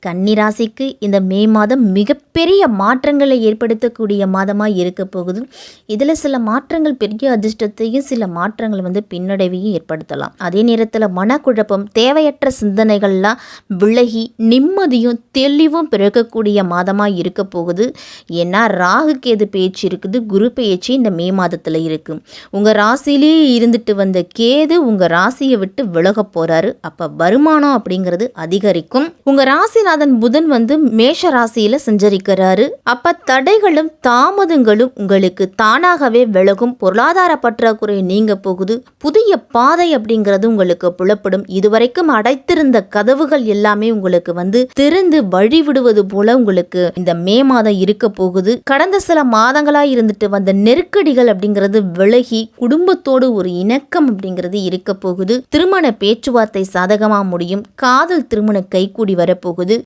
கன்னிராசிக்கு இந்த மே மாதம் மிகப்பெரிய மாற்றங்களை ஏற்படுத்தக்கூடிய மாதமாக இருக்க போகுது. இதில் சில மாற்றங்கள் பெரிய அதிர்ஷ்டத்தையும் சில மாற்றங்கள் பின்னடைவையும் ஏற்படுத்தலாம். அதே நேரத்தில் மனக்குழப்பம், தேவையற்ற சிந்தனைகள்லாம் விலகி நிம்மதியும் தெளிவும் பிறக்கக்கூடிய மாதமாக இருக்க போகுது. ஏன்னா ராகு கேது பேச்சு இருக்குது, குரு பேச்சு இந்த மே மாதத்தில் இருக்குது. உங்கள் ராசியிலேயே இருந்துட்டு வந்த கேது உங்கள் ராசியை விட்டு விலக போகிறாரு. அப்போ வருமானம் அப்படிங்கிறது அதிகரிக்கும். உங்கள் ராசி புதன் மேஷ ராசியில சஞ்சரிக்கிறாரு. அப்ப தடைகளும் தாமதங்களும் உங்களுக்கு தானாகவே விலகும். பொருளாதார பற்றாக்குறை நீங்க போகுது. புதிய பாதை அப்படிங்கிறது உங்களுக்கு புலப்படும். இதுவரைக்கும் அடைத்திருந்த கதவுகள் எல்லாமே உங்களுக்கு திறந்து வழிவிடுவது போல உங்களுக்கு இந்த மே மாதம் இருக்க போகுது. கடந்த சில மாதங்களா இருந்துட்டு வந்த நெருக்கடிகள் அப்படிங்கிறது விலகி குடும்பத்தோடு ஒரு இணக்கம் அப்படிங்கிறது இருக்க போகுது. திருமண பேச்சுவார்த்தை சாதகமா முடியும். காதல் திருமண கைகூடி வரப்போகுது.